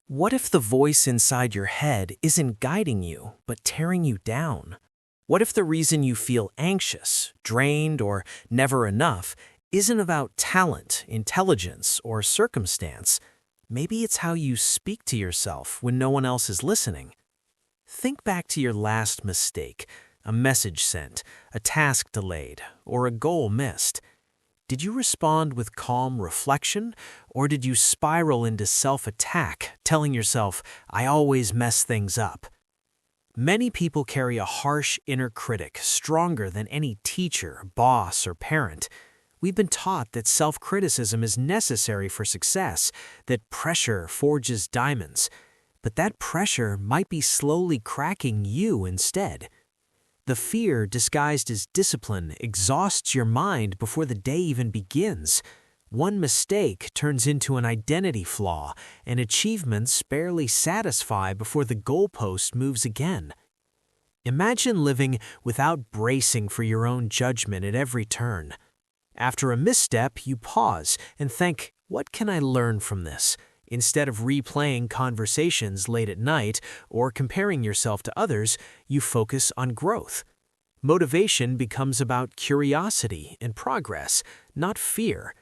What if the voice inside your head isn't guiding you, but tearing you down? What if the reason you feel anxious, drained, or never enough isn't about talent, intelligence, or circumstance? Maybe it's how you speak to yourself when no one else is listening. Think back to your last mistake, a message sent, a task delayed, or a goal missed. Did you respond with calm reflection, or did you spiral into self-attack, telling yourself, "I always mess things up"? Many people carry a harsh inner critic, stronger than any teacher, boss, or parent. We've been taught that self-criticism is necessary for success, that pressure forges diamonds. But that pressure might be slowly cracking you instead. The fear disguised as discipline exhausts your mind before the day even begins. One mistake turns into an identity flaw, and achievements barely satisfy before the goalpost moves again. Imagine living without bracing for your own judgment at every turn. After a misstep, you pause and think, "What can I learn from this?" Instead of replaying conversations late at night or comparing yourself to others, you focus on growth. Motivation becomes about curiosity and progress, not fear.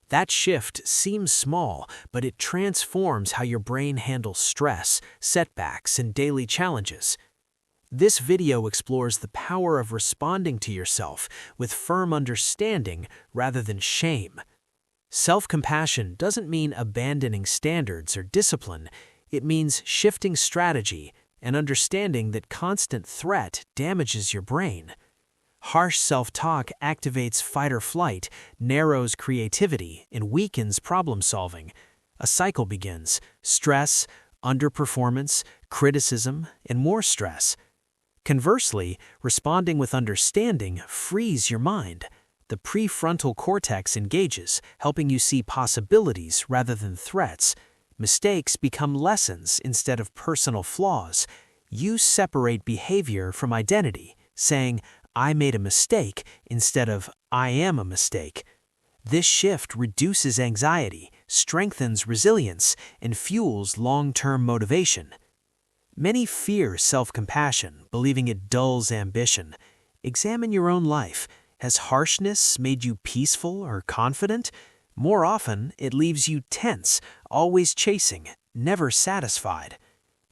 That shift seems small, but it transforms how your brain handles stress, setbacks, and daily challenges. This video explores the power of responding to yourself with firm understanding rather than shame. Self-compassion doesn't mean abandoning standards or discipline. It means shifting strategy and understanding that constant threat damages your brain. Harsh self-talk activates fight or flight, narrows creativity, and weakens problem-solving. A cycle begins: stress, underperformance, criticism, and more stress. Conversely, responding with understanding frees your mind. The prefrontal cortex engages, helping you see possibilities rather than threats. Mistakes become lessons instead of personal flaws. You separate behavior from identity, saying, "I made a mistake," instead of "I am a mistake." This shift reduces anxiety, strengthens resilience, and fuels long-term motivation. Many fear self-compassion, believing it dulls ambition. Examine your own life. Has harshness made you peaceful or confident? More often, it leaves you tense, always chasing, never satisfied.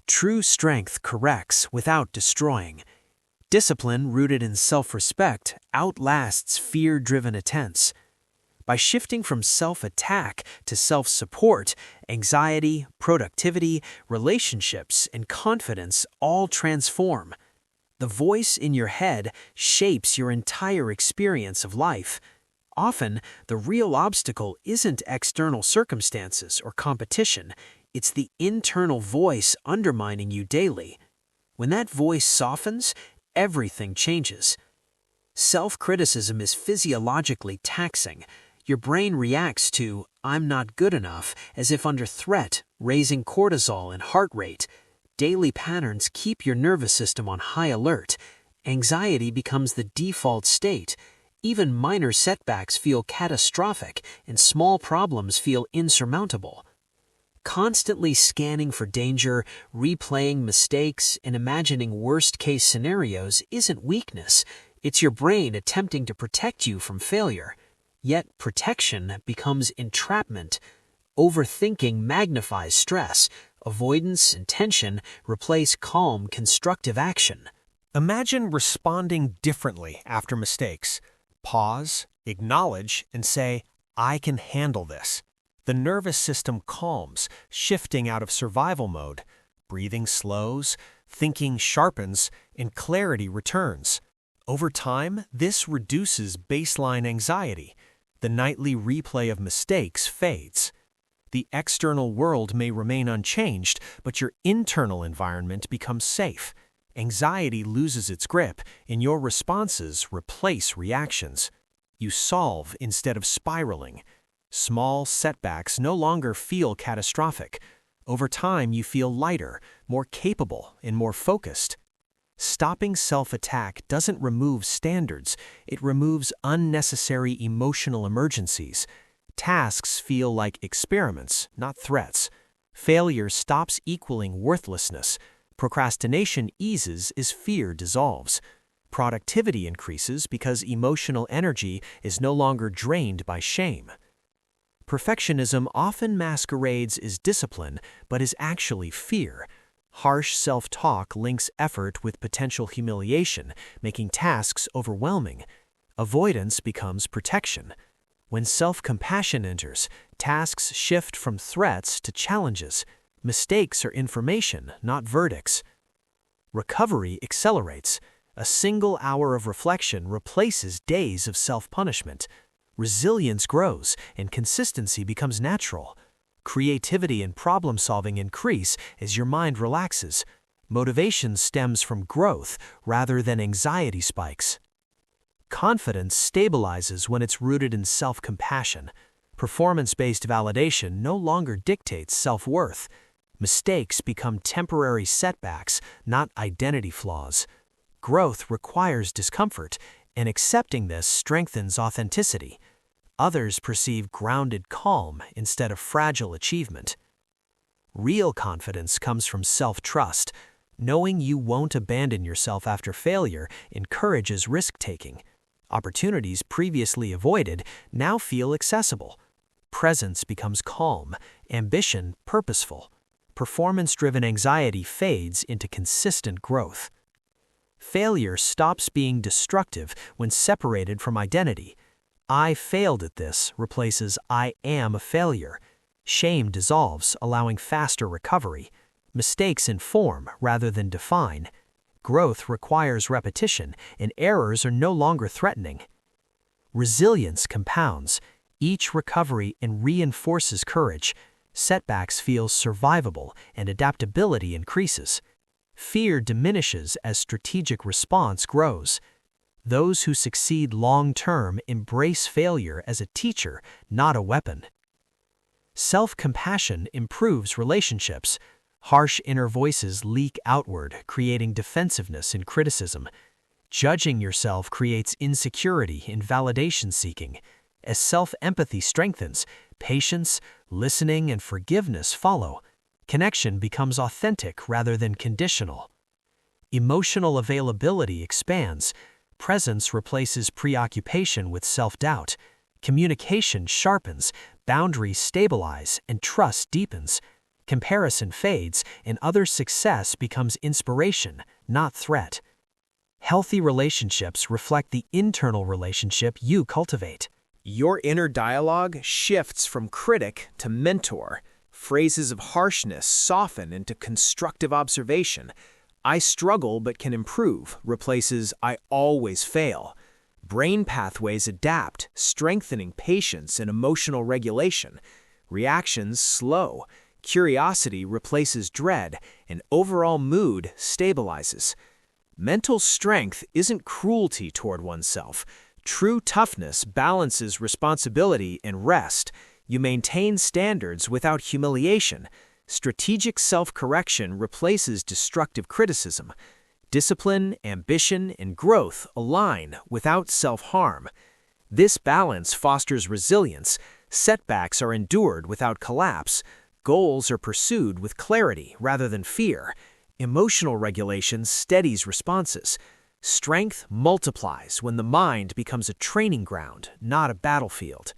True strength corrects without destroying. Discipline rooted in self-respect outlasts fear-driven attempts. By shifting from self-attack to self-support, anxiety, productivity, relationships, and confidence all transform. The voice in your head shapes your entire experience of life. Often, the real obstacle isn't external circumstances or competition. It's the internal voice undermining you daily. When that voice softens, everything changes. Self-criticism is physiologically taxing. Your brain reacts to "I'm not good enough" as if under threat, raising cortisol and heart rate. Daily patterns keep your nervous system on high alert. Anxiety becomes the default state. Even minor setbacks feel catastrophic, and small problems feel insurmountable. Constantly scanning for danger, replaying mistakes, and imagining worst-case scenarios isn't weakness. It's your brain attempting to protect you from failure. Yet protection becomes entrapment. Overthinking magnifies stress. Avoidance and tension replace calm, constructive action. Imagine responding differently after mistakes. Pause, acknowledge, and say, "I can handle this." The nervous system calms, shifting out of survival mode. Breathing slows, thinking sharpens, and clarity returns. Over time, this reduces baseline anxiety. The nightly replay of mistakes fades. The external world may remain unchanged, but your internal environment becomes safe. Anxiety loses its grip, and your responses replace reactions. You solve instead of spiraling. Small setbacks no longer feel catastrophic. Over time, you feel lighter, more capable, and more focused. Stopping self-attack doesn't remove standards, it removes unnecessary emotional emergencies. Tasks feel like experiments, not threats. Failure stops equaling worthlessness. Procrastination eases as fear dissolves. Productivity increases because emotional energy is no longer drained by shame. Perfectionism often masquerades as discipline, but is actually fear. Harsh self-talk links effort with potential humiliation, making tasks overwhelming. Avoidance becomes protection. When self-compassion enters, tasks shift from threats to challenges. Mistakes are information, not verdicts. Recovery accelerates. A single hour of reflection replaces days of self-punishment. Resilience grows, and consistency becomes natural. Creativity and problem-solving increase as your mind relaxes. Motivation stems from growth rather than anxiety spikes. Confidence stabilizes when it's rooted in self-compassion. Performance-based validation no longer dictates self-worth. Mistakes become temporary setbacks, not identity flaws. Growth requires discomfort, and accepting this strengthens authenticity. Others perceive grounded calm instead of fragile achievement. Real confidence comes from self-trust. Knowing you won't abandon yourself after failure encourages risk-taking. Opportunities previously avoided now feel accessible. Presence becomes calm, ambition purposeful. Performance-driven anxiety fades into consistent growth. Failure stops being destructive when separated from identity. "I failed at this" replaces "I am a failure." Shame dissolves, allowing faster recovery. Mistakes inform rather than define. Growth requires repetition, and errors are no longer threatening. Resilience compounds. Each recovery reinforces courage. Setbacks feel survivable, and adaptability increases. Fear diminishes as strategic response grows. Those who succeed long-term embrace failure as a teacher, not a weapon. Self-compassion improves relationships. Harsh inner voices leak outward, creating defensiveness and criticism. Judging yourself creates insecurity and validation-seeking. As self-empathy strengthens, patience, listening, and forgiveness follow. Connection becomes authentic rather than conditional. Emotional availability expands. Presence replaces preoccupation with self-doubt. Communication sharpens, boundaries stabilize, and trust deepens. Comparison fades, and others' success becomes inspiration, not threat. Healthy relationships reflect the internal relationship you cultivate. Your inner dialogue shifts from critic to mentor. Phrases of harshness soften into constructive observation. "I struggle but can improve" replaces "I always fail." Brain pathways adapt, strengthening patience and emotional regulation. Reactions slow. Curiosity replaces dread, and overall mood stabilizes. Mental strength isn't cruelty toward oneself. True toughness balances responsibility and rest. You maintain standards without humiliation. Strategic self-correction replaces destructive criticism. Discipline, ambition, and growth align without self-harm. This balance fosters resilience. Setbacks are endured without collapse. Goals are pursued with clarity rather than fear. Emotional regulation steadies responses. Strength multiplies when the mind becomes a training ground, not a battlefield.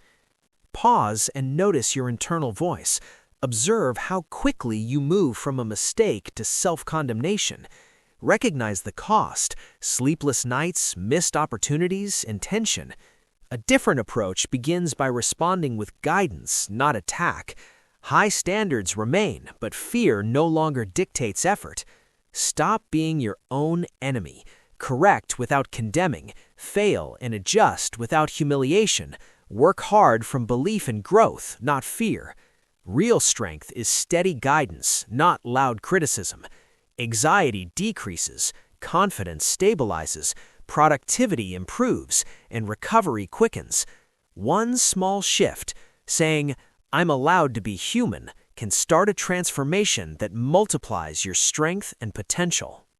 Pause and notice your internal voice. Observe how quickly you move from a mistake to self-condemnation. Recognize the cost: sleepless nights, missed opportunities, and tension. A different approach begins by responding with guidance, not attack. High standards remain, but fear no longer dictates effort. Stop being your own enemy. Correct without condemning. Fail and adjust without humiliation. Work hard from belief in growth, not fear. Real strength is steady guidance, not loud criticism. Anxiety decreases, confidence stabilizes, productivity improves, and recovery quickens. One small shift, saying, "I'm allowed to be human," can start a transformation that multiplies your strength and potential.